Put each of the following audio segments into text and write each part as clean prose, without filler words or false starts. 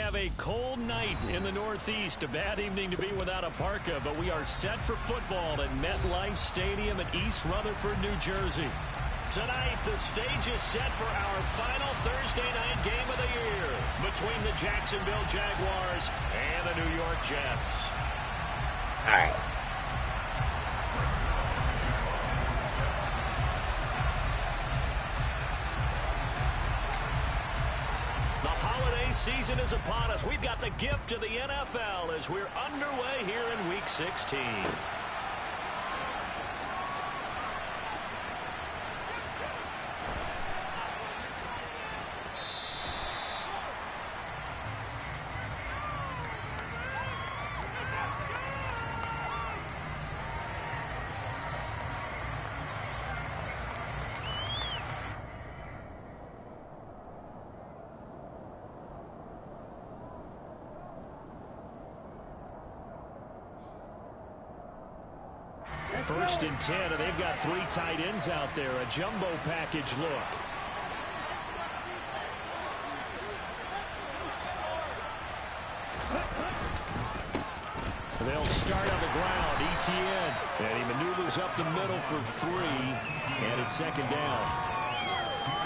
have a cold night in the Northeast. A bad evening to be without a parka, but we are set for football at MetLife Stadium in East Rutherford, New Jersey. Tonight, the stage is set for our final Thursday night game of the year between the Jacksonville Jaguars and the New York Jets. All right. The holiday season is upon us. We've got the gift of the NFL as we're underway here in Week 16. First and 10, and they've got 3 tight ends out there. A jumbo package look. They'll start on the ground. ETN. And he maneuvers up the middle for 3. And it's second down.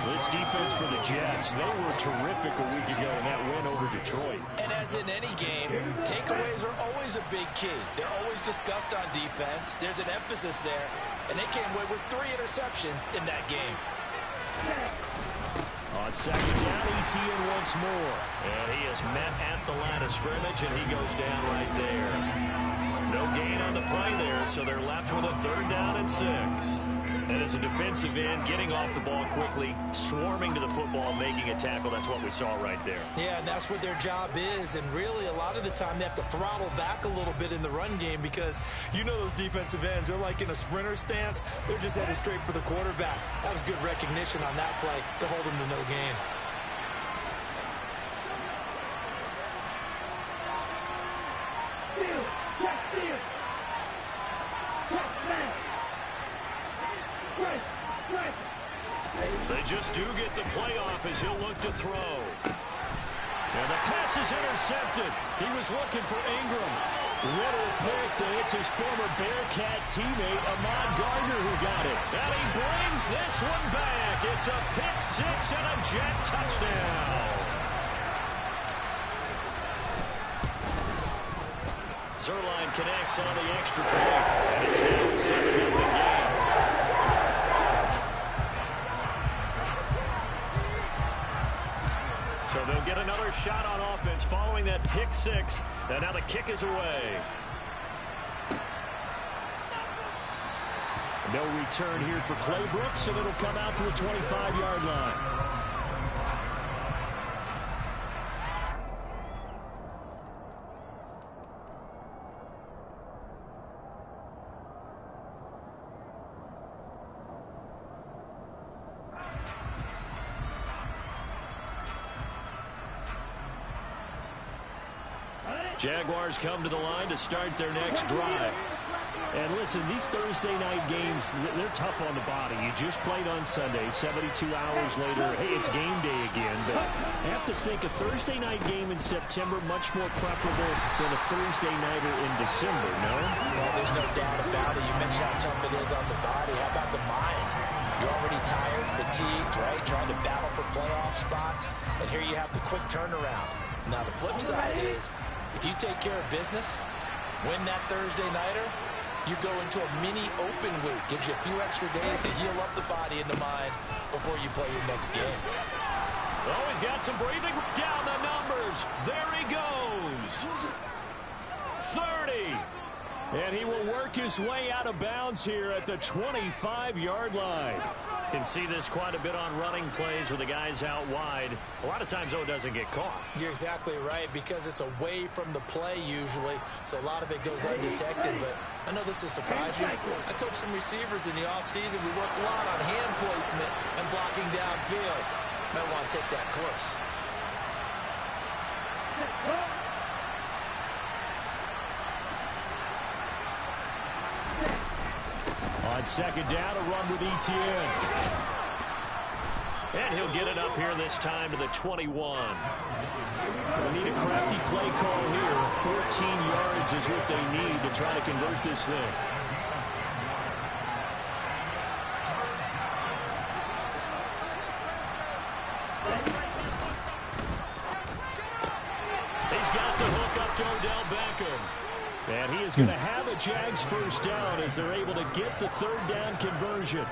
This defense for the Jets, they were terrific a week ago in that win over Detroit. And as in any game, takeaways are always a big key. They're always discussed on defense. There's an emphasis there. And they came away with 3 interceptions in that game. On second down, ETN once more. And he is met at the line of scrimmage, and he goes down right there. No gain on the play there, so they're left with a 3rd down and 6. And as a defensive end, getting off the ball quickly, swarming to the football, making a tackle, that's what we saw right there. Yeah, and that's what their job is. And really, a lot of the time, they have to throttle back a little bit in the run game because you know those defensive ends, they're like in a sprinter stance. They're just headed straight for the quarterback. That was good recognition on that play to hold them to no gain. They just do get the playoff as he'll look to throw. And the pass is intercepted. He was looking for Ingram. Riddle picked, and it's his former Bearcat teammate, Ahmad Gardner, who got it. And he brings this one back. It's a pick 6 and a Jet touchdown. Zerline connects on the extra point. And it's now a 7-0 game. So they'll get another shot on offense following that pick 6. And now the kick is away. They'll return here for Clay Brooks, and it'll come out to the 25-yard line. Jaguars come to the line to start their next drive. And listen, these Thursday night games, they're tough on the body. You just played on Sunday, 72 hours later. Hey, it's game day again. But I have to think a Thursday night game in September much more preferable than a Thursday nighter in December, no? Well, there's no doubt about it. You mentioned how tough it is on the body. How about the mind? You're already tired, fatigued, right? Trying to battle for playoff spots. And here you have the quick turnaround. Now, the flip side is, if you take care of business, win that Thursday nighter, you go into a mini open week. Gives you a few extra days to heal up the body and the mind before you play your next game. Oh, he's got some breathing. Down the numbers. There he goes. 30. And he will work his way out of bounds here at the 25-yard line. Can see this quite a bit on running plays with the guys out wide. A lot of times, though, it doesn't get caught. You're exactly right, because it's away from the play usually, so a lot of it goes undetected. But I know this will surprise you. I coached some receivers in the offseason. We work a lot on hand placement and blocking downfield. Might want to take that course. On second down, a run with ETN. And he'll get it up here this time to the 21. We need a crafty play call here. 14 yards is what they need to try to convert this thing. He's got the hook up to Odell Beckham. And he is going to have a Jags first down as they're able to get the third down conversion.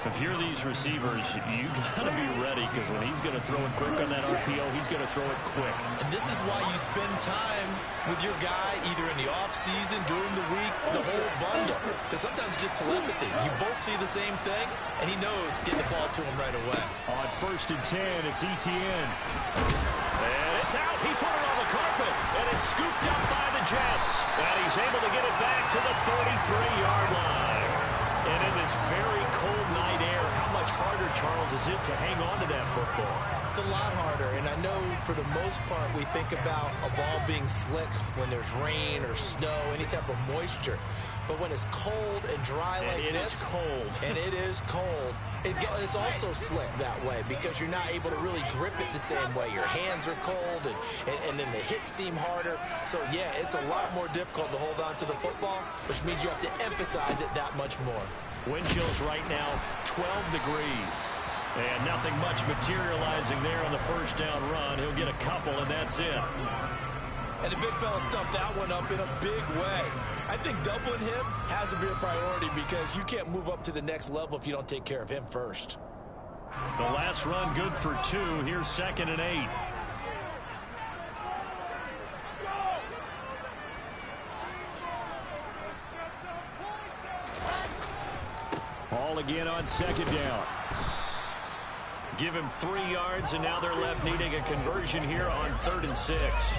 If you're these receivers, you got to be ready, because when he's going to throw it quick on that RPO, he's going to throw it quick. And this is why you spend time with your guy either in the offseason, during the week, the whole bundle. Because sometimes it's just telepathy. You both see the same thing, and he knows get the ball to him right away. On 1st and 10, it's Etienne. And it's out. He put it on the carpet, and it's scooped up by the Jets. And he's able to get it back to the 33-yard line. And in this very cold night air, how much harder, Charles, is it to hang on to that football? It's a lot harder, and I know for the most part we think about a ball being slick when there's rain or snow, any type of moisture. But when it's cold and dry like this, and it is cold, it's also slick that way because you're not able to really grip it the same way. Your hands are cold, and then the hits seem harder. So, yeah, it's a lot more difficult to hold on to the football, which means you have to emphasize it that much more. Wind chills right now, 12 degrees. And nothing much materializing there on the first down run. He'll get a couple, and that's it. And the big fella stuffed that one up in a big way. I think doubling him has to be a priority because you can't move up to the next level if you don't take care of him first. The last run good for 2. Here's 2nd and 8. Ball again on 2nd down. Give him 3 yards, and now they're left needing a conversion here on 3rd and 6.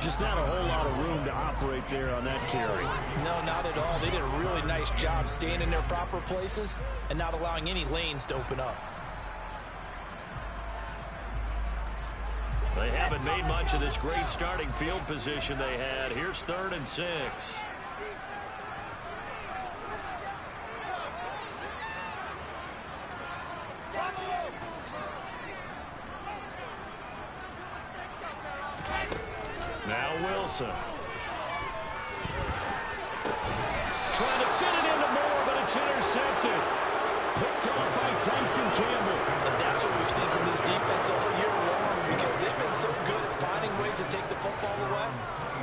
Just not a whole lot of room to operate there on that carry. No, not at all. They did a really nice job staying in their proper places and not allowing any lanes to open up. They haven't made much of this great starting field position they had. Here's 3rd and 6. Now Wilson. Trying to fit it into Moore, but it's intercepted. Picked off by Tyson Campbell. And that's what we've seen from this defense all year long because they've been so good at finding ways to take the football away.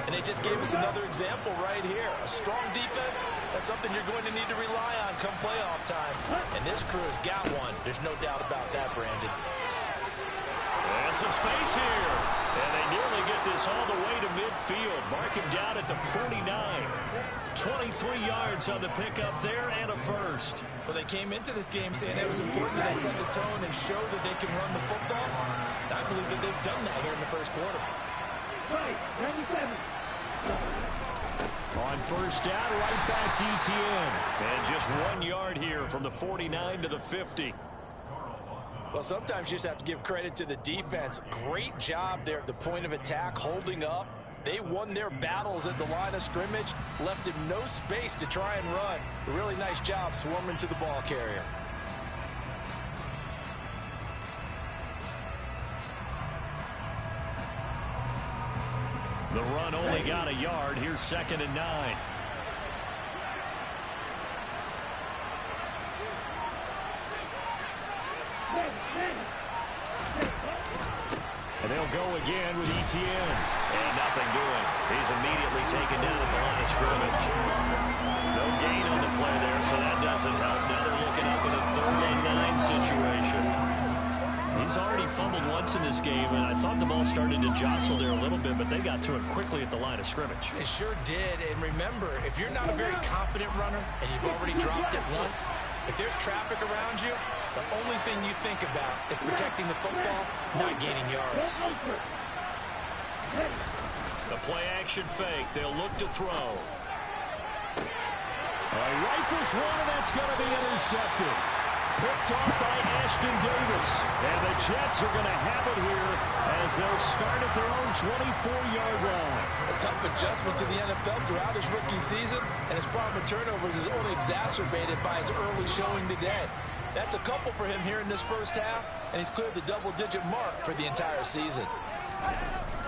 And they just gave us another example right here. A strong defense, that's something you're going to need to rely on come playoff time. And this crew has got one. There's no doubt about that, Brandon. And some space here. And they nearly get this all the way to midfield. Mark him down at the 49. 23 yards on the pickup there and a first. Well, they came into this game saying it was important that they set the tone and show that they can run the football. And I believe that they've done that here in the first quarter. Right, 97. On first down, right back to Etienne. And just 1 yard here from the 49 to the 50. Well, sometimes you just have to give credit to the defense. Great job there at the point of attack, holding up. They won their battles at the line of scrimmage, left him no space to try and run. A really nice job swarming to the ball carrier. The run only got a yard. Here's 2nd and 9. And they'll go again with Etienne. And nothing doing. He's immediately taken down at the line of scrimmage. No gain on the play there, so that doesn't help. Now they're looking up in a 3rd and 9 situation. He's already fumbled once in this game, and I thought the ball started to jostle there a little bit, but they got to it quickly at the line of scrimmage. They sure did, and remember, if you're not a very confident runner and you've already dropped it once, if there's traffic around you, the only thing you think about is protecting the football, not gaining yards. The play-action fake. They'll look to throw. Rifles one, and that's going to be intercepted. Picked off by Ashton Davis. And the Jets are going to have it here as they'll start at their own 24-yard line. A tough adjustment to the NFL throughout his rookie season, and his problem with turnovers is only exacerbated by his early showing today. That's a couple for him here in this first half, and he's cleared the double-digit mark for the entire season.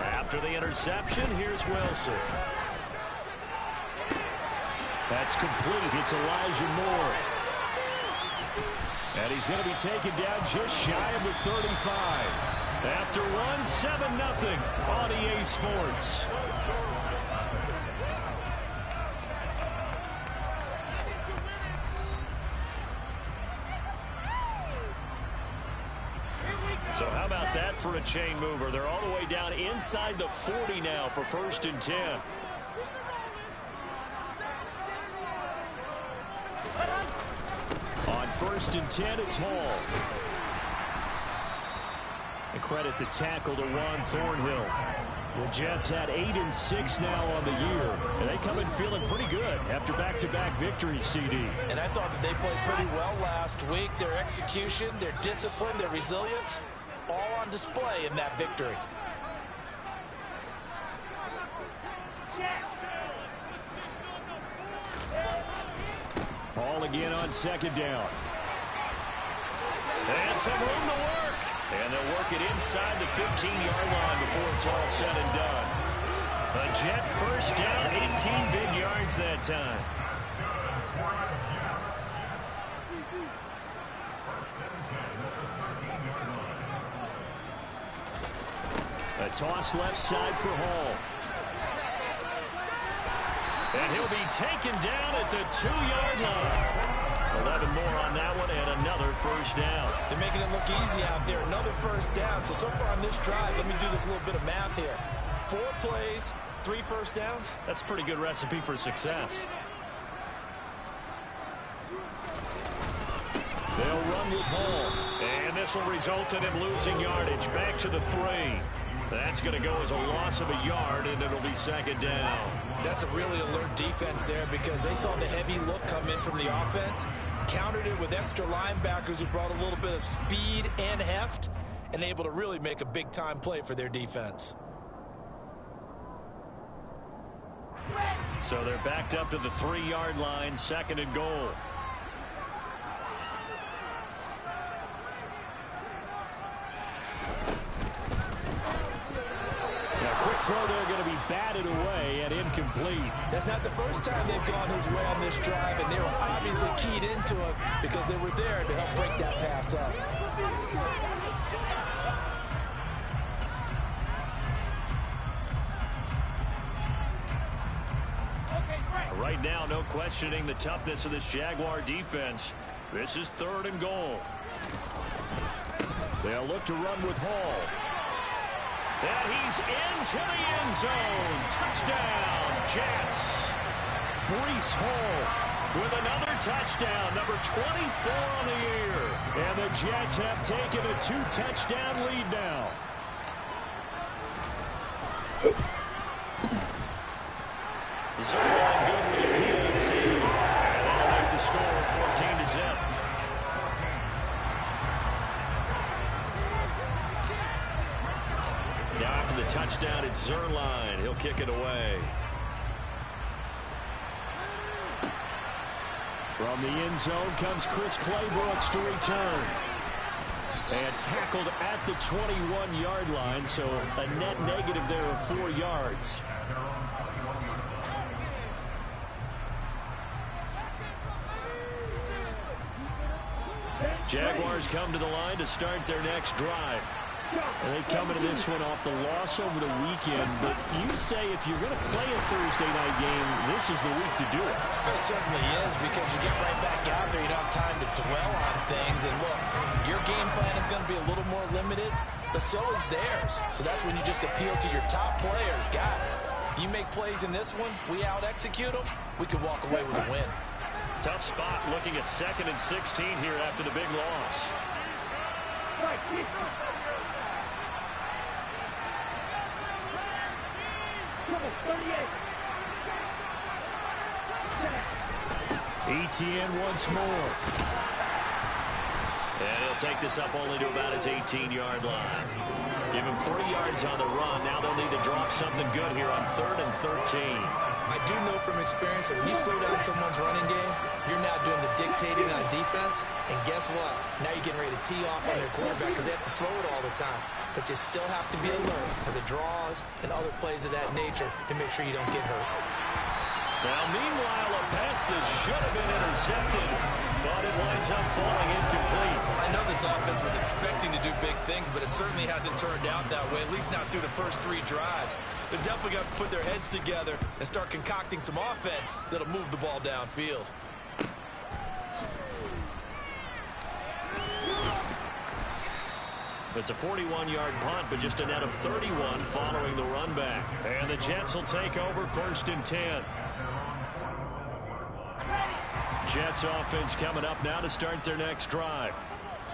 After the interception, here's Wilson. That's complete. It's Elijah Moore. And he's going to be taken down just shy of the 35. After one, 7-0 on EA Sports. So how about that for a chain mover? They're all the way down inside the 40 now for 1st and 10. On 1st and 10, it's Hall. And credit the tackle to Juan Thornhill. The Jets had 8-6 now on the year. And they come in feeling pretty good after back-to-back victories, CD. And I thought that they played pretty well last week. Their execution, their discipline, their resilience, all on display in that victory. Ball again on 2nd down. And some room to work. And they'll work it inside the 15-yard line before it's all said and done. A Jet 1st down, 18 big yards that time. A toss left side for Hall. And he'll be taken down at the 2-yard line. 11 more on that one and another 1st down. They're making it look easy out there. Another 1st down. So far on this drive, let me do this little bit of math here. 4 plays, 3 1st downs. That's a pretty good recipe for success. They'll run with Hall. And this will result in him losing yardage. Back to the 3. That's going to go as a loss of a yard, and it'll be 2nd down. That's a really alert defense there because they saw the heavy look come in from the offense, countered it with extra linebackers who brought a little bit of speed and heft, and able to really make a big-time play for their defense. So they're backed up to the 3-yard line, 2nd and goal. Throw there going to be batted away and incomplete. That's not the first time they've gone his way on this drive, and they were obviously keyed into it because they were there to help break that pass up. Right now, no questioning the toughness of this Jaguar defense. This is 3rd and goal. They'll look to run with Hall. And he's into the end zone. Touchdown, Jets. Breece Hall with another touchdown, number 24 on the year. And the Jets have taken a 2-touchdown lead now. Zone good with a PAT. And that'll make the score 14-0. Now after the touchdown, it's Zerline. He'll kick it away. From the end zone comes Chris Claybrooks to return. And tackled at the 21-yard line, so a net negative there of 4 yards. Jaguars come to the line to start their next drive. And they come into this one off the loss over the weekend. But you say if you're going to play a Thursday night game, this is the week to do it. It certainly is, because you get right back out there. You don't have time to dwell on things. And look, your game plan is going to be a little more limited, but so is theirs. So that's when you just appeal to your top players. Guys, you make plays in this one, we out-execute them, we can walk away with a win. Tough spot looking at 2nd and 16 here after the big loss. Etienne once more. And he'll take this up only to about his 18-yard line. Give him 3 yards on the run. Now they'll need to drop something good here on 3rd and 13. I do know from experience that when you slow down someone's running game, you're now doing the dictating on defense. And guess what? Now you're getting ready to tee off on their quarterback because they have to throw it all the time. but you still have to be alert for the draws and other plays of that nature to make sure you don't get hurt. Now, meanwhile, a pass that should have been intercepted, but it winds up falling incomplete. I know this offense was expecting to do big things, but it certainly hasn't turned out that way, at least not through the first 3 drives. They're definitely going to put their heads together and start concocting some offense that'll move the ball downfield. It's a 41-yard punt, but just a net of 31 following the run back. And the Jets will take over 1st and 10. Jets offense coming up now to start their next drive.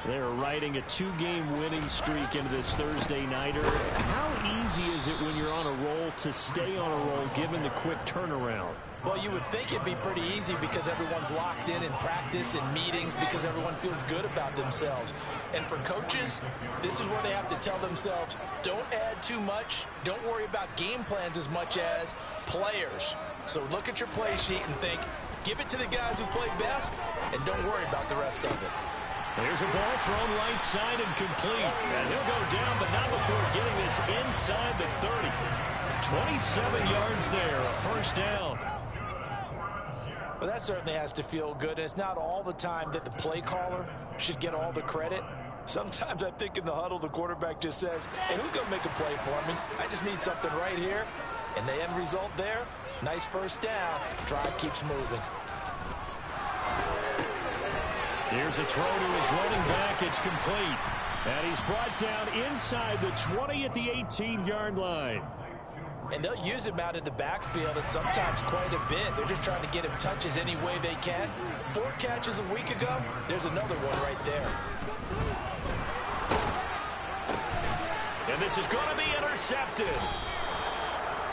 They're riding a 2-game winning streak into this Thursday nighter. How easy is it when you're on a roll to stay on a roll given the quick turnaround? Well, you would think it'd be pretty easy because everyone's locked in practice and meetings because everyone feels good about themselves. And for coaches, this is where they have to tell themselves, don't add too much. Don't worry about game plans as much as players. So look at your play sheet and think, give it to the guys who play best and don't worry about the rest of it. There's a ball thrown right side and complete. And he'll go down, but not before getting this inside the 30. 27 yards there, a 1st down. Well, that certainly has to feel good. And it's not all the time that the play caller should get all the credit. Sometimes I think in the huddle, the quarterback just says, hey, who's going to make a play for me? I just need something right here. And the end result there, nice 1st down. Drive keeps moving. Here's a throw to his running back. It's complete. And he's brought down inside the 20 at the 18-yard line. And they'll use him out in the backfield and sometimes quite a bit. They're just trying to get him touches any way they can. 4 catches a week ago. There's another one right there. And this is going to be intercepted.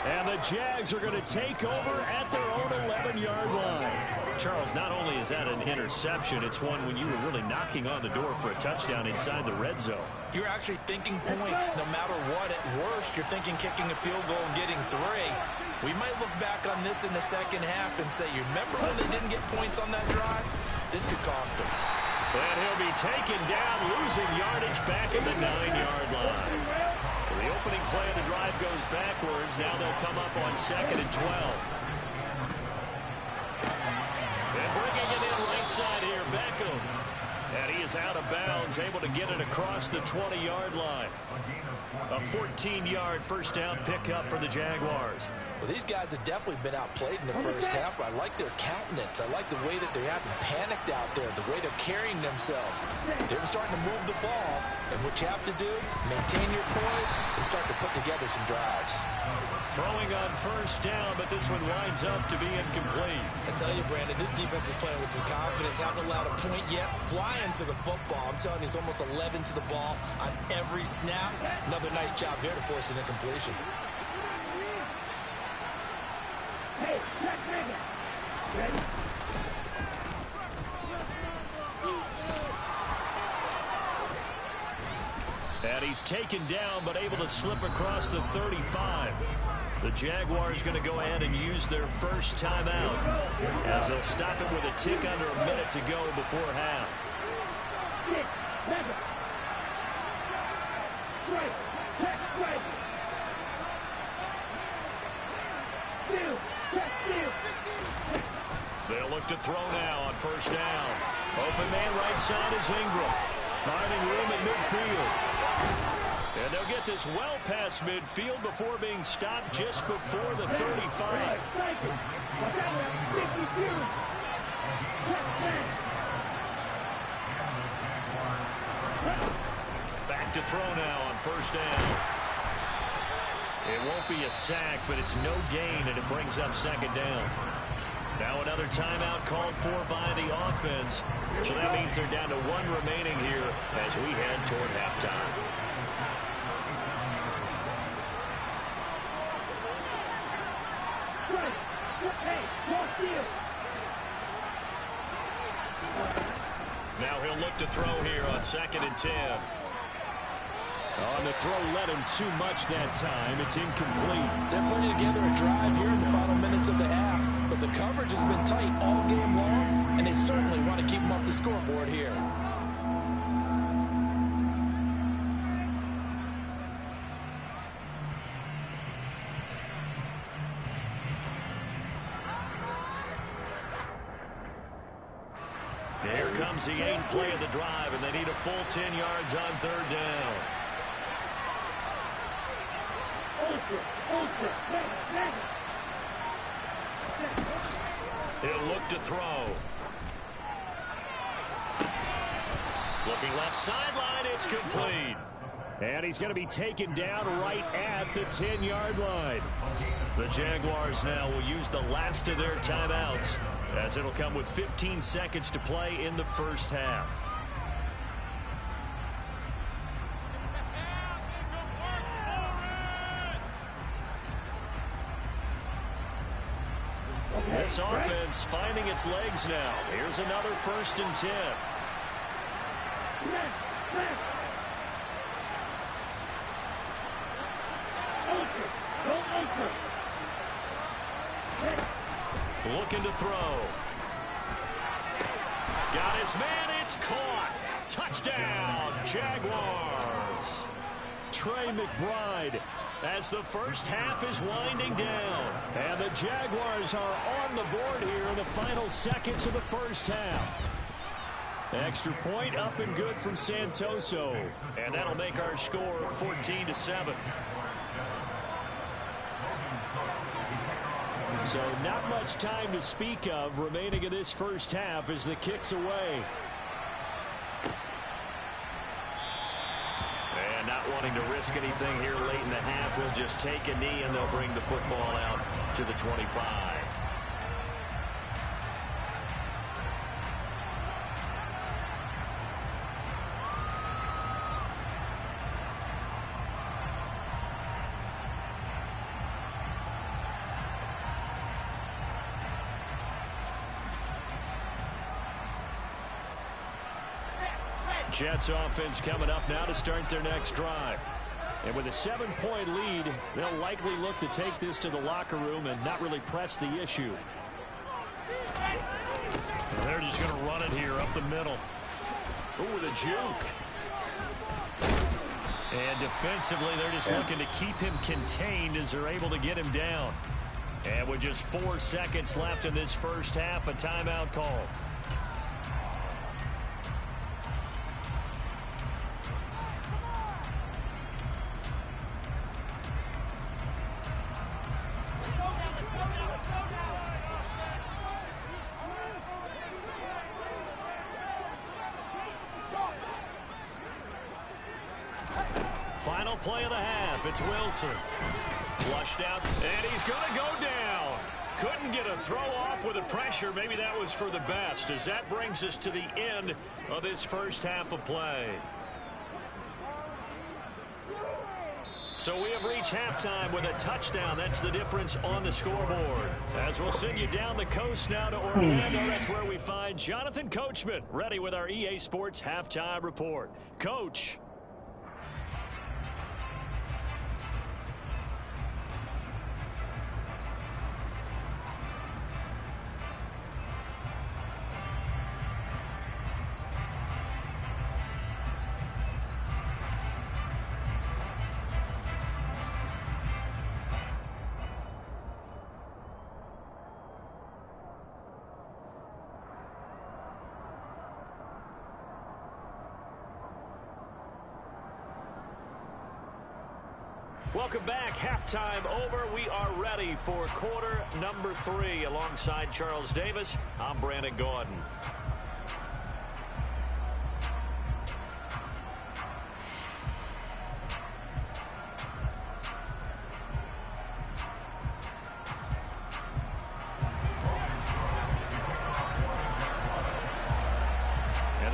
And the Jags are going to take over at their own 11-yard line. Charles, not only is that an interception, it's one when you were really knocking on the door for a touchdown inside the red zone. You're actually thinking points no matter what. At worst, you're thinking kicking a field goal and getting 3. We might look back on this in the second half and say, you remember when they didn't get points on that drive? This could cost them. And he'll be taken down, losing yardage back at the 9-yard line. The opening play of the drive goes backwards. Now they'll come up on 2nd and 12. And bringing it in right side here, Beckham. And he is out of bounds, able to get it across the 20-yard line. A 14-yard 1st down pickup for the Jaguars. Well, these guys have definitely been outplayed in the first half. I like their countenance. I like the way that they haven't panicked out there, the way they're carrying themselves. They're starting to move the ball, and what you have to do, maintain your poise and start to put together some drives. Throwing on 1st down, but this one winds up to be incomplete. I tell you, Brandon, this defense is playing with some confidence. Haven't allowed a point yet. Flying to the football. I'm telling you, it's almost 11 to the ball on every snap. Another nice job there to force an incompletion. Hey, check nigga. Ready? And he's taken down, but able to slip across the 35. The Jaguars going to go ahead and use their first timeout as they'll stop it with a tick under a minute to go before half. 6, 7. Strike. Check strike. 2. Check 2. They'll look to throw now on 1st down. Open man right side is Ingram. Finding room at midfield. And they'll get this well past midfield before being stopped just before the 35. Back to throw now on 1st down. It won't be a sack, but it's no gain, and it brings up 2nd down. Now another timeout called for by the offense. So that means they're down to 1 remaining here as we head toward halftime. Now he'll look to throw here on 2nd and 10. On the throw, led him too much that time. It's incomplete. They're putting together a drive here in the final minutes of the half, but the coverage has been tight all game long, and they certainly want to keep them off the scoreboard here. Here comes the 8th play of the drive, and they need a full 10 yards on 3rd down. He'll look to throw. Looking left sideline, it's complete. And he's going to be taken down right at the 10-yard line. The Jaguars now will use the last of their timeouts, as it'll come with 15 seconds to play in the first half. This offense finding its legs now. Here's another 1st and 10. Looking to throw. Got his man. It's caught. Touchdown, Jaguars. Trey McBride as the first half is winding down. And the Jaguars are on the board here in the final seconds of the first half. Extra point up and good from Santoso. And that'll make our score 14-7. So not much time to speak of remaining in this first half as the kick's away. And not wanting to risk anything here late in the half, he'll just take a knee and they'll bring the football out to the 25. Jets offense coming up now to start their next drive. And with a 7-point lead, they'll likely look to take this to the locker room and not really press the issue. Well, they're just going to run it here up the middle. Ooh, the juke. And defensively, they're just looking to keep him contained as they're able to get him down. And with just 4 seconds left in this first half, a timeout call. Final play of the half. It's Wilson. Flushed out, and he's going to go down. Couldn't get a throw off with the pressure. Maybe that was for the best, as that brings us to the end of this first half of play. So we have reached halftime with a touchdown. That's the difference on the scoreboard. As we'll send you down the coast now to Orlando, that's where we find Jonathan Coachman, ready with our EA Sports halftime report. Coach. Welcome back. Halftime over. We are ready for quarter number 3. Alongside Charles Davis, I'm Brandon Gordon.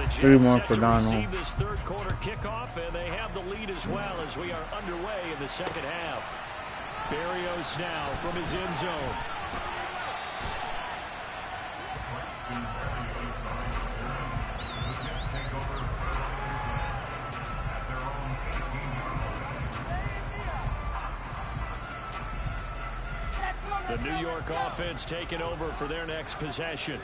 Three more for Donald. Receive this third quarter kickoff, and they have the lead as well as we are underway in the second half. Berrios now from his end zone. The New York offense taking over for their next possession.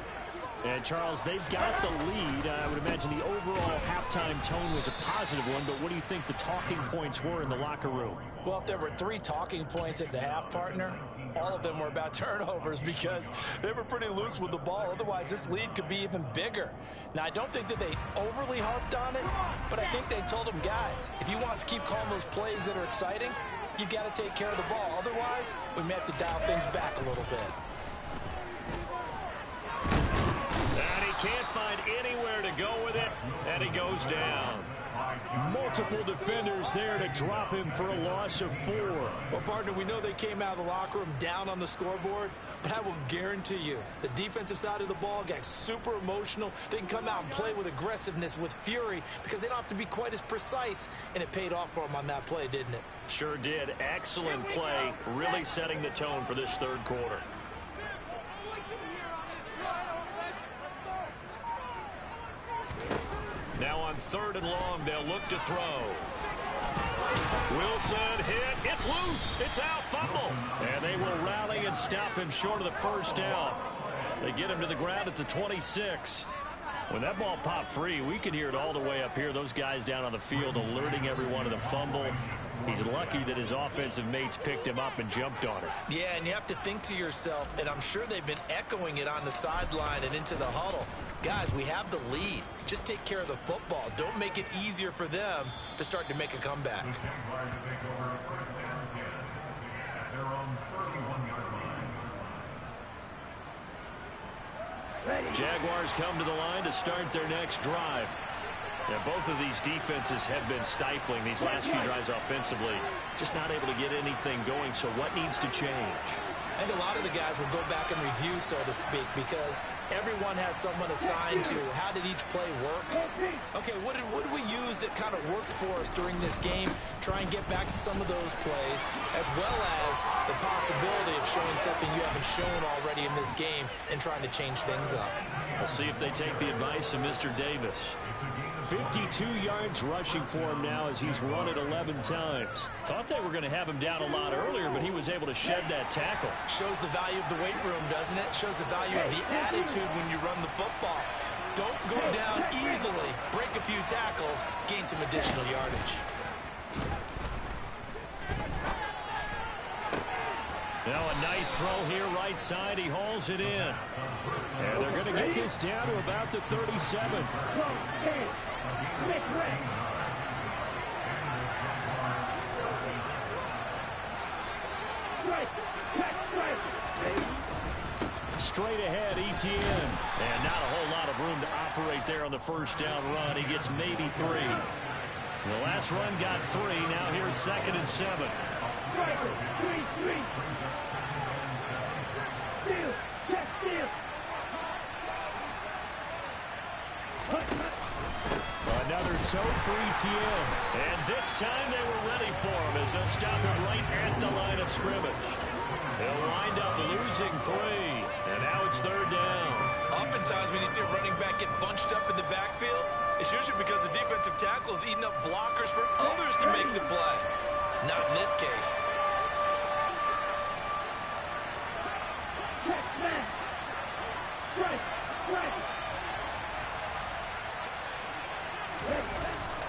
And, Charles, they've got the lead. I would imagine the overall halftime tone was a positive one, but what do you think the talking points were in the locker room? Well, if there were 3 talking points at the half, partner, all of them were about turnovers because they were pretty loose with the ball. Otherwise, this lead could be even bigger. Now, I don't think that they overly harped on it, but I think they told them, guys, if you want to keep calling those plays that are exciting, you've got to take care of the ball. Otherwise, we may have to dial things back a little bit. And he can't find anywhere to go with it, and he goes down. Multiple defenders there to drop him for a loss of 4. Well, partner, we know they came out of the locker room down on the scoreboard, but I will guarantee you the defensive side of the ball got super emotional. They can come out and play with aggressiveness, with fury, because they don't have to be quite as precise, and it paid off for them on that play, didn't it? Sure did. Excellent play, really setting the tone for this third quarter. Now on 3rd and long, they'll look to throw. Wilson hit. It's loose. It's out. Fumble. And they will rally and stop him short of the first down. They get him to the ground at the 26. When that ball popped free, we could hear it all the way up here. Those guys down on the field alerting everyone to the fumble. He's lucky that his offensive mates picked him up and jumped on it. Yeah, and you have to think to yourself, and I'm sure they've been echoing it on the sideline and into the huddle. Guys, we have the lead. Just take care of the football. Don't make it easier for them to start to make a comeback. Jaguars come to the line to start their next drive. Now, both of these defenses have been stifling these last few drives offensively. Just not able to get anything going, so what needs to change? I think a lot of the guys will go back and review, so to speak, because everyone has someone assigned to how did each play work. Okay, what did we use that kind of worked for us during this game? Try and get back to some of those plays, as well as the possibility of showing something you haven't shown already in this game and trying to change things up. We'll see if they take the advice of Mr. Davis. 52 yards rushing for him now as he's run it 11 times. Thought they were going to have him down a lot earlier, but he was able to shed that tackle. Shows the value of the weight room, doesn't it? Shows the value of the attitude when you run the football. Don't go down easily. Break a few tackles, gain some additional yardage. Now a nice throw here right side. He hauls it in. And they're going to get this down to about the 37. Straight ahead, ETN. And not a whole lot of room to operate there on the first down run. He gets maybe 3. The last run got 3. Now here's 2nd and 7. Another toe for ETN. And this time they were ready for him as they'll stop him right at the line of scrimmage. He'll wind up losing 3. And now it's 3rd down. Oftentimes when you see a running back get bunched up in the backfield, it's usually because the defensive tackle is eating up blockers for others to make the play. Not in this case.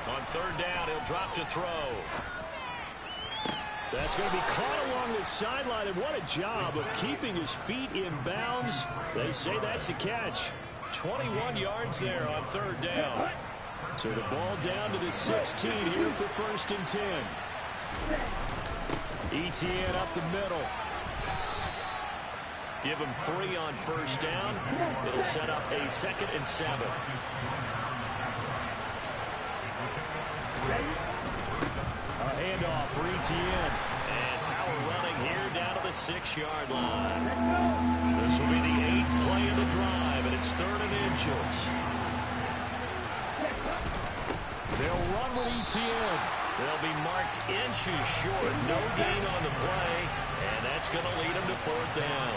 On 3rd down, he'll drop to throw. That's going to be caught along the sideline, and what a job of keeping his feet in bounds. They say that's a catch. 21 yards there on 3rd down. So the ball down to the 16 here for 1st and 10. ETN up the middle. Give him 3 on 1st down. It'll set up a 2nd and 7. A handoff for ETN. And power running here down to the 6-yard line. This will be the 8th play of the drive, and it's 3rd and inches. They'll run with ETN. They'll be marked inches short. No gain on the play, and that's going to lead them to 4th down.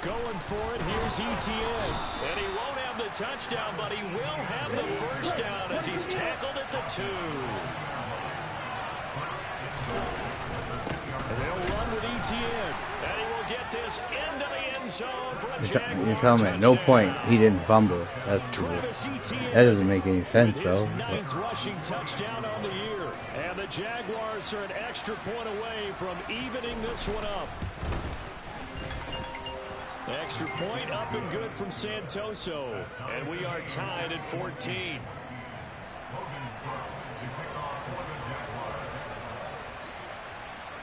Going for it, here's ETN. And he won't have the touchdown, but he will have the first down as he's tackled at the 2. And they'll run with Etienne. And he will get this into the end zone for a Jaguar You're telling me at no point he didn't fumble. That doesn't make any sense, though. Ninth rushing touchdown on the year. And the Jaguars are an extra point away from evening this one up. Extra point up and good from Santoso. And we are tied at 14.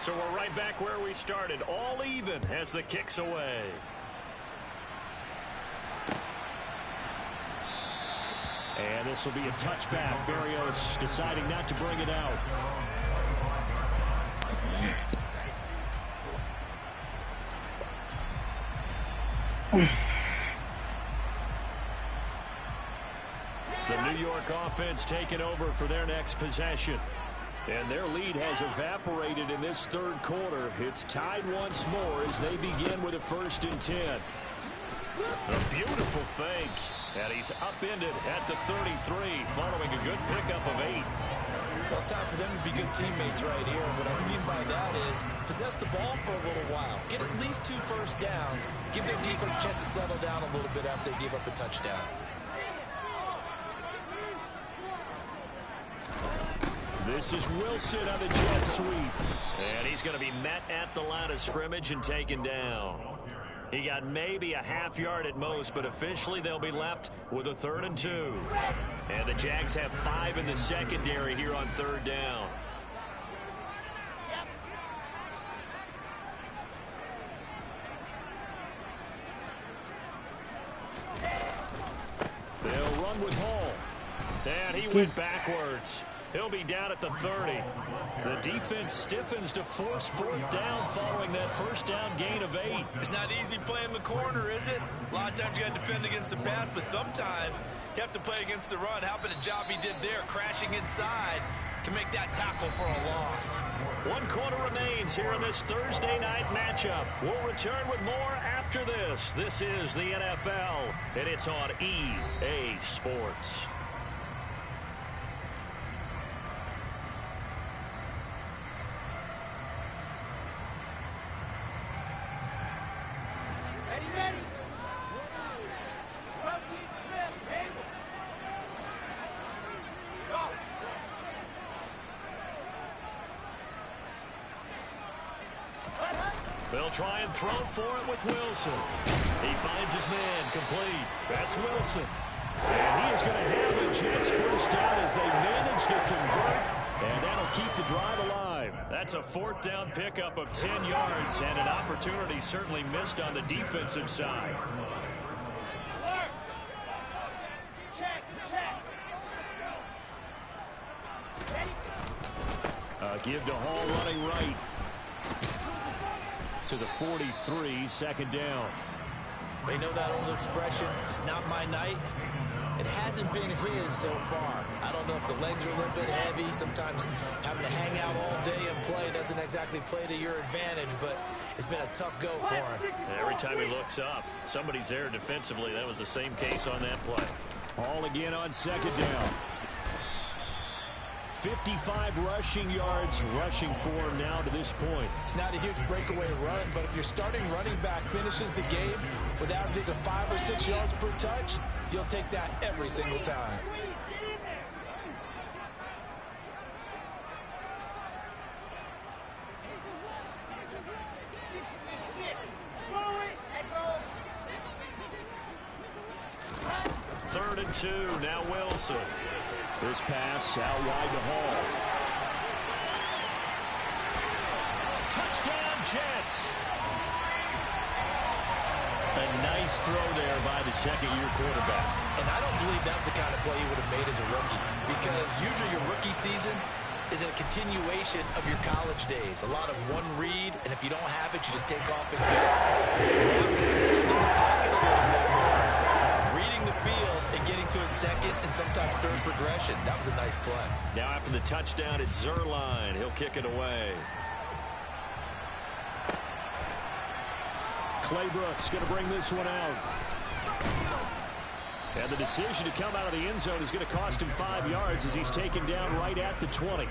So we're right back where we started, all even as the kick's away. And this will be a touchback. Barrios deciding not to bring it out. The New York offense taking over for their next possession. And their lead has evaporated in this third quarter. It's tied once more as they begin with a 1st and 10. A beautiful fake. And he's upended at the 33 following a good pickup of 8. Well, it's time for them to be good teammates right here. And what I mean by that is possess the ball for a little while. Get at least 2 first downs. Give their defense a chance to settle down a little bit after they give up a touchdown. This is Wilson on the jet sweep. And he's going to be met at the line of scrimmage and taken down. He got maybe a half yard at most, but officially they'll be left with a 3rd and 2. And the Jags have 5 in the secondary here on 3rd down. They'll run with Hall. And he went backwards. He'll be down at the 30. The defense stiffens to force 4th down following that 1st down gain of 8. It's not easy playing the corner, is it? A lot of times you got to defend against the pass, but sometimes you have to play against the run. How about the job he did there, crashing inside to make that tackle for a loss. 1 quarter remains here in this Thursday night matchup. We'll return with more after this. This is the NFL, and it's on EA Sports. They'll try and throw for it with Wilson. He finds his man complete. That's Wilson. And he is going to have the Jets 1st down as they manage to convert. And that'll keep the drive alive. That's a 4th down pickup of 10 yards and an opportunity certainly missed on the defensive side. Give to Hall running right. To the 43, 2nd down. They know that old expression, it's not my night. It hasn't been his so far. I don't know if the legs are a little bit heavy. Sometimes having to hang out all day and play doesn't exactly play to your advantage, but it's been a tough go for him. Every time he looks up, somebody's there defensively. That was the same case on that play. Hall again on 2nd down. 55 rushing yards rushing for him now to this point. It's not a huge breakaway run, but if your starting running back finishes the game with averages of 5 or 6 yards per touch, you'll take that every single time. Third and 2, now Wilson. This pass out wide to Hall. Touchdown, Jets. A nice throw there by the 2nd-year quarterback. And I don't believe that was the kind of play he would have made as a rookie, because usually your rookie season is a continuation of your college days. A lot of one read, and if you don't have it, you just take off and go. Now he's sitting in the pocket a little bit more, reading the field and getting to a 2nd and sometimes 3rd progression. That was a nice play. Now after the touchdown, it's Zerline. He'll kick it away. Claybrooks going to bring this one out. And the decision to come out of the end zone is going to cost him 5 yards as he's taken down right at the 20.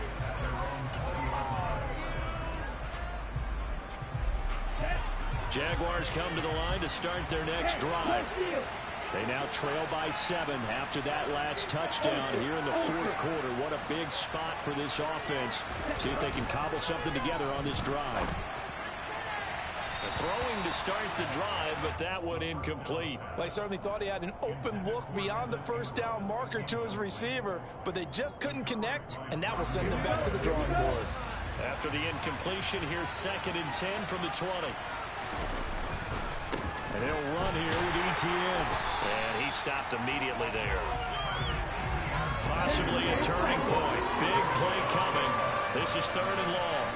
Jaguars come to the line to start their next drive. They now trail by 7 after that last touchdown here in the fourth quarter. What a big spot for this offense. See if they can cobble something together on this drive. Throwing to start the drive, but that one incomplete. They certainly thought he had an open look beyond the first down marker to his receiver, but they just couldn't connect, and that will send them back to the drawing board. After the incompletion, here's 2nd and 10 from the 20. And he'll run here with ETN. And he stopped immediately there. Possibly a turning point. Big play coming. This is 3rd and long.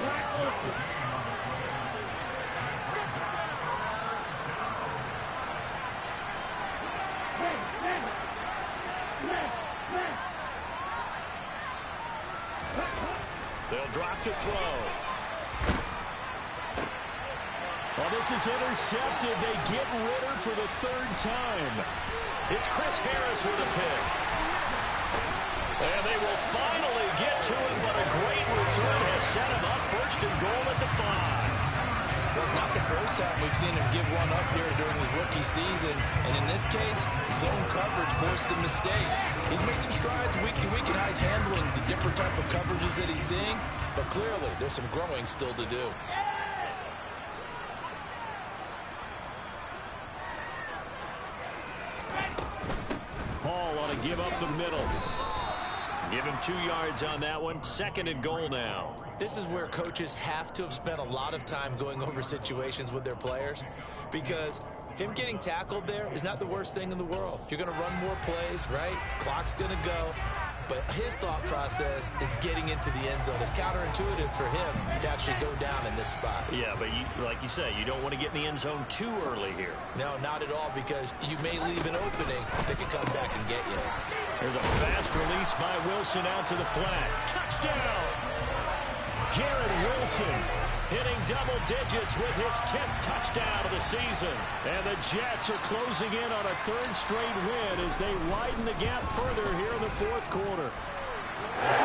They'll drop to throw. Well, this is intercepted. They get Ritter for the 3rd time. It's Chris Harris with a pick. And they will finally get to it, but a great return has set him up 1st and goal at the 5. Well, it's not the first time we've seen him give one up here during his rookie season. And in this case, zone coverage forced the mistake. He's made some strides week to week in how he's handling the different type of coverages that he's seeing. But clearly, there's some growing still to do. Hall on a give up the middle. Give him 2 yards on that one. 2nd and goal now. This is where coaches have to have spent a lot of time going over situations with their players, because him getting tackled there is not the worst thing in the world. You're going to run more plays, right? Clock's going to go. But his thought process is getting into the end zone. It's counterintuitive for him to actually go down in this spot. Yeah, but like you say, you don't want to get in the end zone too early here. No, not at all, because you may leave an opening that could come back and get you. There's a fast release by Wilson out to the flat. Touchdown! Garrett Wilson hitting double digits with his 10th touchdown of the season. And the Jets are closing in on a 3rd straight win as they widen the gap further here in the 4th quarter.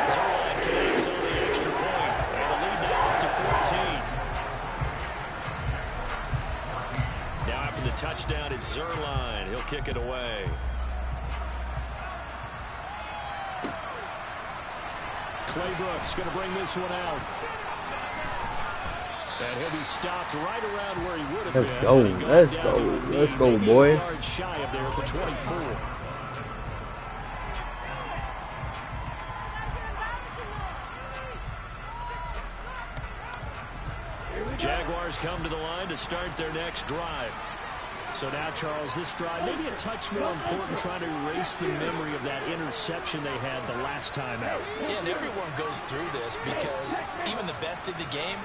Zerline connects on the extra point, and the lead now up to 14. Now after the touchdown, it's Zerline. He'll kick it away. Claybrooks going to bring this one out. And he'll be stopped right around where he would have been. Let's go, boy. Yards shy of there at the 24. Jaguars come to the line to start their next drive. So now, Charles, this drive maybe a touch more important, trying to erase the memory of that interception they had the last time out. Yeah, and everyone goes through this, because even the best in the game,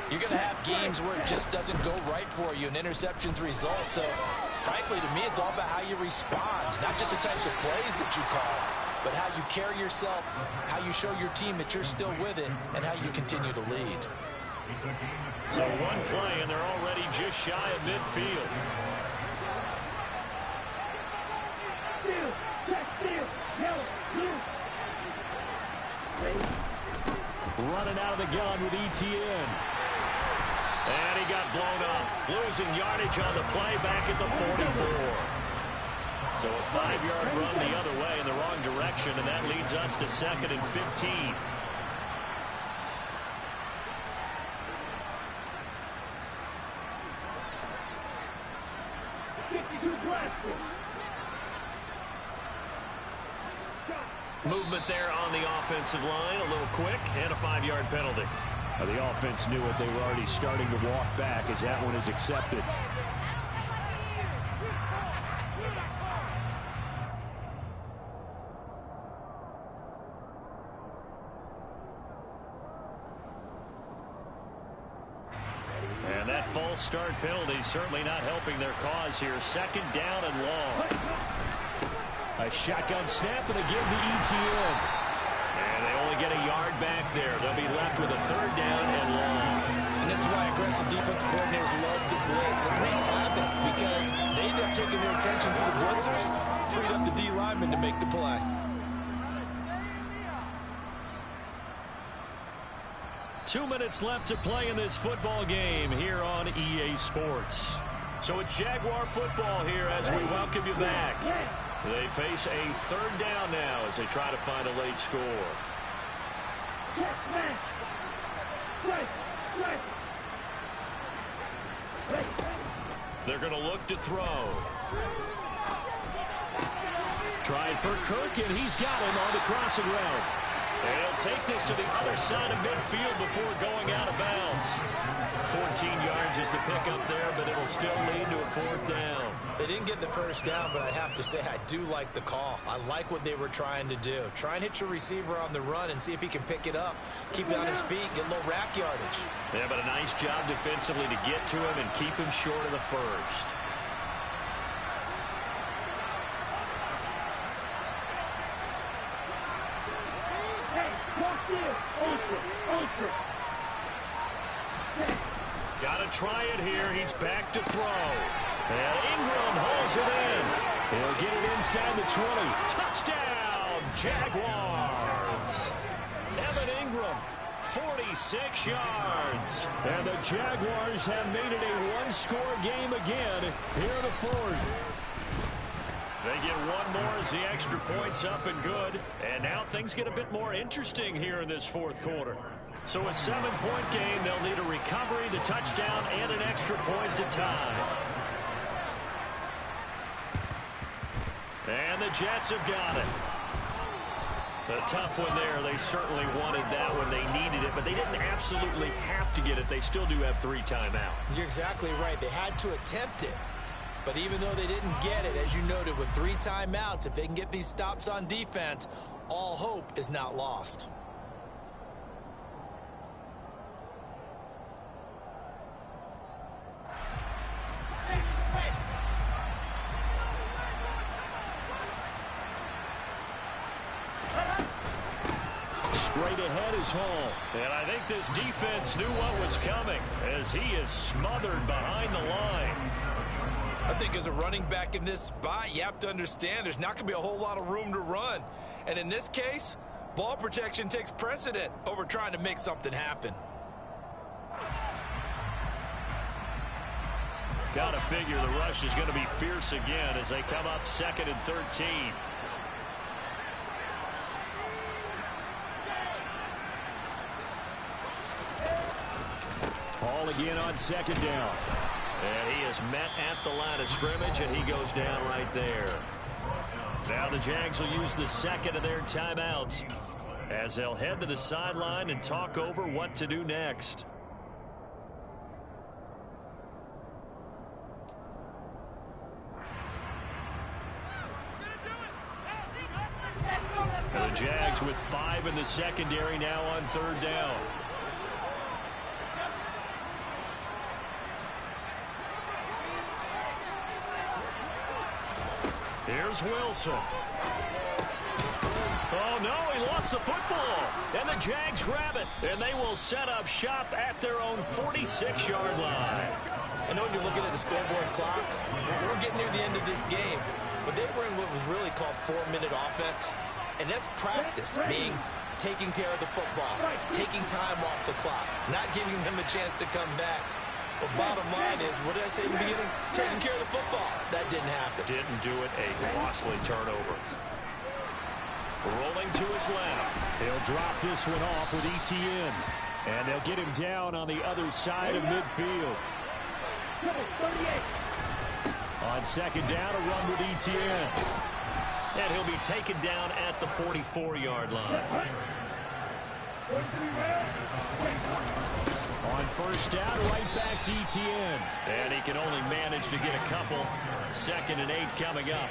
you're going to have games where it just doesn't go right for you and interceptions result. So, frankly, to me, it's all about how you respond, not just the types of plays that you call, but how you carry yourself, how you show your team that you're still with it, and how you continue to lead. So one play, and they're already just shy of midfield. Running out of the gun with ETN. And he got blown up. Losing yardage on the play back at the 44. So a 5-yard run the other way in the wrong direction, and that leads us to 2nd and 15. Movement there on the offensive line, a little quick, and a 5-yard penalty. The offense knew it. They were already starting to walk back as that one is accepted. And that false start penalty certainly not helping their cause here. 2nd down and long. A shotgun snap and again to ETN. And they only get a yard back there. They'll be left with a 3rd down and long. And this is why aggressive defensive coordinators love to blitz. It makes havoc because they end up taking their attention to the blitzers, freed up the D lineman to make the play. 2 minutes left to play in this football game here on EA Sports. So it's Jaguar football here as we welcome you back. They face a third down now as they try to find a late score. They're going to look to throw. Trying for Kirk, and he's got him on the crossing route. And he'll take this to the other side of midfield before going out of bounds. 14 yards is the pickup there, but it'll still lead to a fourth down. They didn't get the first down, but I have to say I do like the call. I like what they were trying to do. Try and hit your receiver on the run and see if he can pick it up. Keep it on his feet, get a little rack yardage. Yeah, but a nice job defensively to get to him and keep him short of the first. Got to try it here. He's back to throw. And Ingram holds it in. He'll get it inside the 20. Touchdown, Jaguars. Evan Ingram, 46 yards. And the Jaguars have made it a one-score game again here in the fourth. They get one more as the extra point's up and good. And now things get a bit more interesting here in this fourth quarter. So a 7-point game, they'll need a recovery, the touchdown, and an extra point to tie. And the Jets have got it. A tough one there. They certainly wanted that one. They needed it, but they didn't absolutely have to get it. They still do have 3 timeouts. You're exactly right. They had to attempt it. But even though they didn't get it, as you noted, with 3 timeouts, if they can get these stops on defense, all hope is not lost. Straight ahead is Hall. And I think this defense knew what was coming as he is smothered behind the line. I think as a running back in this spot, you have to understand there's not going to be a whole lot of room to run. And in this case, ball protection takes precedent over trying to make something happen. Got to figure the rush is going to be fierce again as they come up 2nd and 13. Hall again on 2nd down. And he is met at the line of scrimmage, and he goes down right there. Now the Jags will use the 2nd of their timeouts as they'll head to the sideline and talk over what to do next. The Jags with 5 in the secondary now on 3rd down. Here's Wilson. Oh, no, he lost the football. And the Jags grab it. And they will set up shop at their own 46-yard line. I know when you're looking at the scoreboard clock, we're getting near the end of this game. But they were in what was really called 4-minute offense. And that's practice, meaning taking care of the football, taking time off the clock, not giving them a chance to come back. But bottom line is, what did I say in the beginning? Taking care of the football. That didn't happen. Didn't do it. A costly turnover. Rolling to his left. He'll drop this one off with ETN. And they'll get him down on the other side of midfield. On 2nd down, a run with ETN. And he'll be taken down at the 44-yard line. On 1st down, right back to ETN. And he can only manage to get a couple. 2nd and 8 coming up.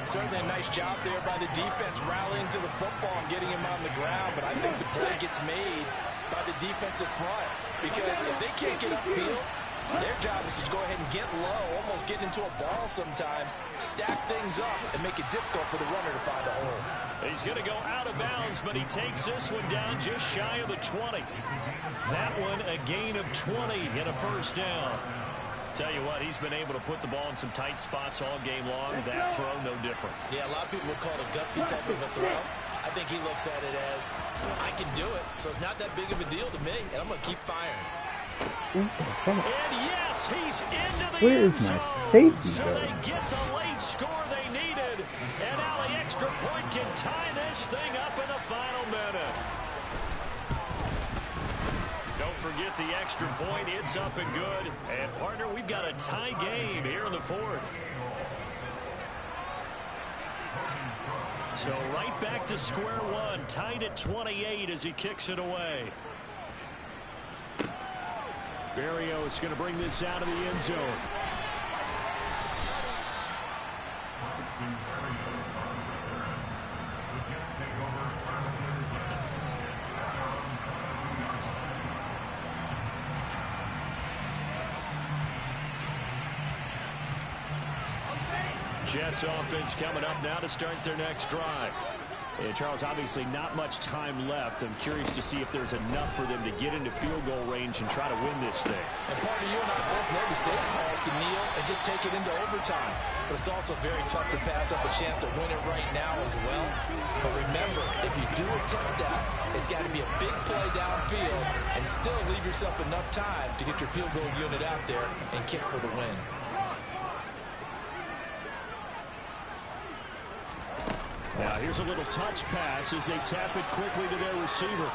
Certainly a nice job there by the defense rallying to the football and getting him on the ground. But I think the play gets made by the defensive front. Because if they can't get upfield, their job is to go ahead and get low, almost get into a ball sometimes, stack things up, and make it difficult for the runner to find a hole. He's going to go out of bounds, but he takes this one down just shy of the 20. That one a gain of 20 in a 1st down. Tell you what, he's been able to put the ball in some tight spots all game long. That throw, no different. Yeah, a lot of people would call it a gutsy type of a throw. I think he looks at it as, I can do it, so it's not that big of a deal to me, and I'm going to keep firing. And yes, he's into the Where end is my zone. safety So going? they get the late score they needed. And now the extra point can tie this thing up in the final minute. Don't forget the extra point. It's up and good. And, partner, we've got a tie game here in the fourth. So right back to square one. Tied at 28 as he kicks it away. Berrios is going to bring this out of the end zone. Jets offense coming up now to start their next drive. And Charles, obviously not much time left. I'm curious to see if there's enough for them to get into field goal range and try to win this thing. And partner, you and I both know the safe calls to kneel and just take it into overtime. But it's also very tough to pass up a chance to win it right now as well. But remember, if you do attempt that, it's got to be a big play downfield and still leave yourself enough time to get your field goal unit out there and kick for the win. Now here's a little touch pass as they tap it quickly to their receiver.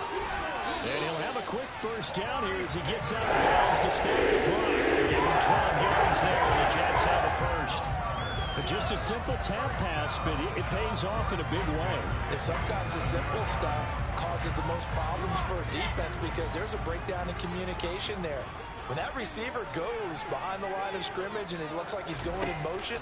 And he'll have a quick first down here as he gets out of bounds to stop the clock. Give him 12 yards there, and the Jets have a first. But just a simple tap pass, but it pays off in a big way. And sometimes the simple stuff causes the most problems for a defense because there's a breakdown in communication there. When that receiver goes behind the line of scrimmage and it looks like he's going in motion,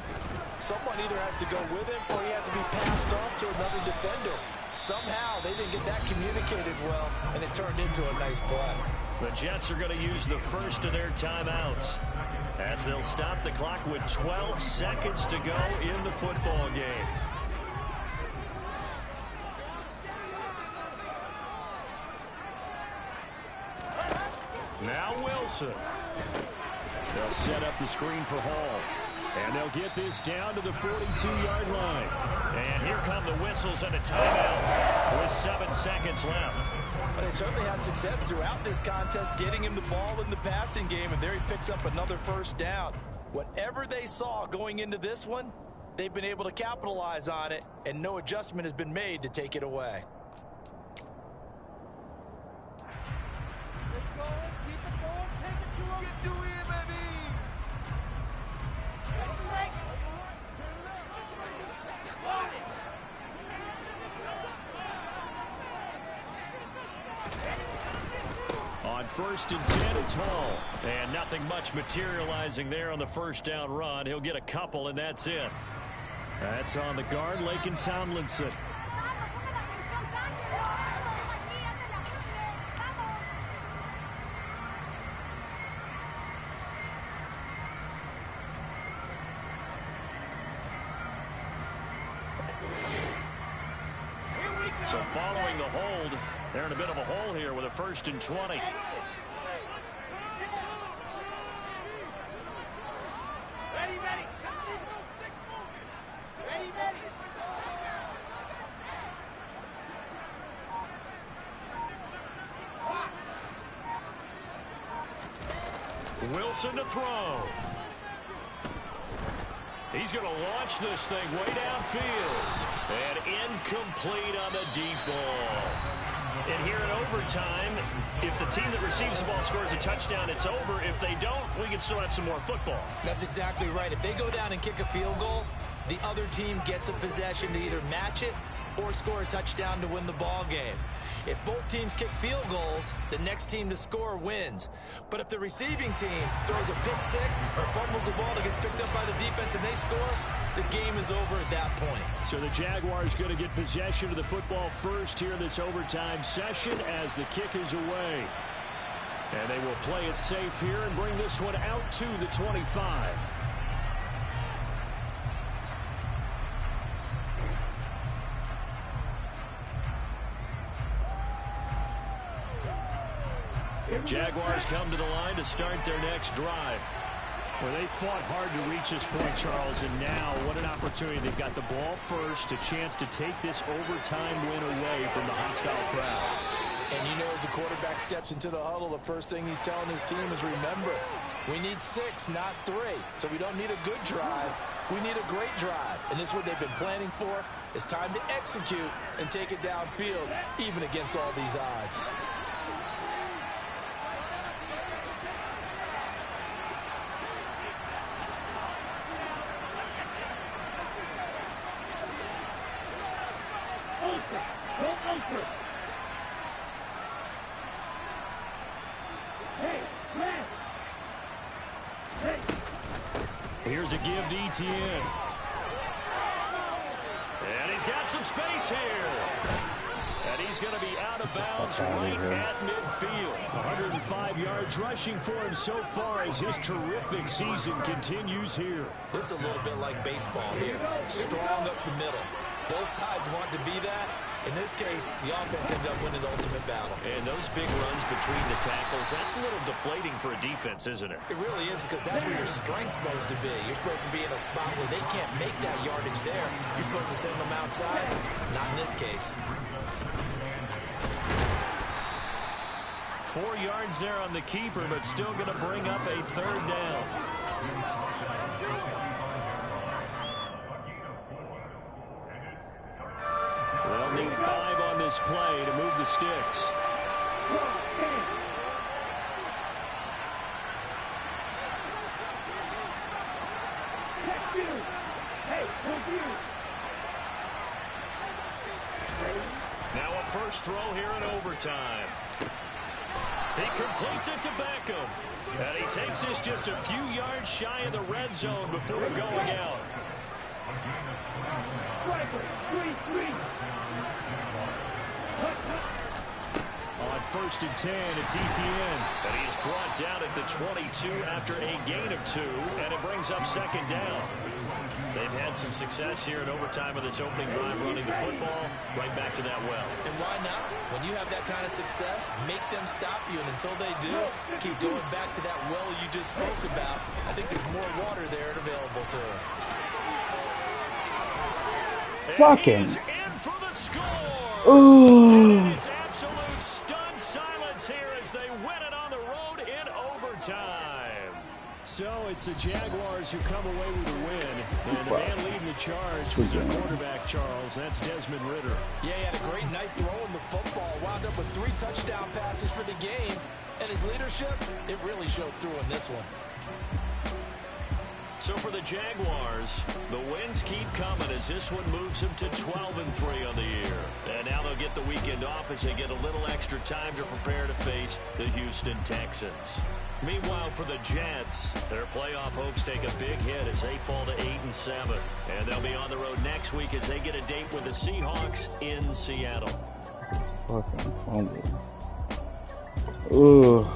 someone either has to go with him or he has to be passed off to another defender. Somehow they didn't get that communicated well, and it turned into a nice play. The Jets are going to use the first of their timeouts as they'll stop the clock with 12 seconds to go in the football game. Now Wilson. They'll set up the screen for Hall. And they'll get this down to the 42-yard line. And here come the whistles and a timeout with 7 seconds left. But they certainly had success throughout this contest getting him the ball in the passing game, and there he picks up another first down. Whatever they saw going into this one, they've been able to capitalize on it, and no adjustment has been made to take it away. On 1st and 10, it's Hall. And nothing much materializing there on the first down run. He'll get a couple, and that's it. That's on the guard, Laken Tomlinson. So following the hold, they're in a bit of a hole here with a 1st and 20. Ready, ready. Ready, ready. Wilson to throw. He's going to launch this thing way downfield. And incomplete on the deep ball. And here in overtime, if the team that receives the ball scores a touchdown, it's over. If they don't, we can still have some more football. That's exactly right. If they go down and kick a field goal, the other team gets a possession to either match it or score a touchdown to win the ball game. If both teams kick field goals, the next team to score wins. But if the receiving team throws a pick six or fumbles the ball that gets picked up by the defense and they score, the game is over at that point. So the Jaguars going to get possession of the football first here in this overtime session as the kick is away. And they will play it safe here and bring this one out to the 25. Jaguars come to the line to start their next drive. Well, they fought hard to reach this point, Charles, and now what an opportunity. They've got the ball first, a chance to take this overtime win away from the hostile crowd. And you know, as the quarterback steps into the huddle, the first thing he's telling his team is, remember, we need 6, not 3. So we don't need a good drive. We need a great drive. And this is what they've been planning for. It's time to execute and take it downfield, even against all these odds. Here's a give to ETN. And he's got some space here. And he's going to be out of bounds right at midfield. 105 yards rushing for him so far as his terrific season continues here. This is a little bit like baseball here. Strong up the middle. Both sides want to be that. In this case, the offense ended up winning the ultimate battle. And those big runs between the tackles, that's a little deflating for a defense, isn't it? It really is, because that's where your strength's supposed to be. You're supposed to be in a spot where they can't make that yardage there. You're supposed to send them outside. Not in this case. 4 yards there on the keeper, but still going to bring up a 3rd down. They'll need 5 on this play to move the sticks. Now a first throw here in overtime. He completes it to Beckham. And he takes this just a few yards shy of the red zone before going out. On 1st and 10, it's ETN. And he is brought down at the 22 after a gain of 2, and it brings up 2nd down. They've had some success here in overtime of this opening drive running the football right back to that well. And why not? When you have that kind of success, make them stop you. And until they do, keep going back to that well you just spoke about. I think there's more water there available to them. Fucking. In for the score. Ooh. It is absolute stunned silence here as they win it on the road in overtime. So it's the Jaguars who come away with the win. And the man leading the charge was their quarterback, Charles. That's Desmond Ridder. Yeah, he had a great night throwing the football. Wound up with 3 touchdown passes for the game. And his leadership, it really showed through in this one. So for the Jaguars, the wins keep coming as this one moves them to 12-3 on the year. And now they'll get the weekend off as they get a little extra time to prepare to face the Houston Texans. Meanwhile, for the Jets, their playoff hopes take a big hit as they fall to 8-7. And they'll be on the road next week as they get a date with the Seahawks in Seattle. Fucking fumble. Ooh.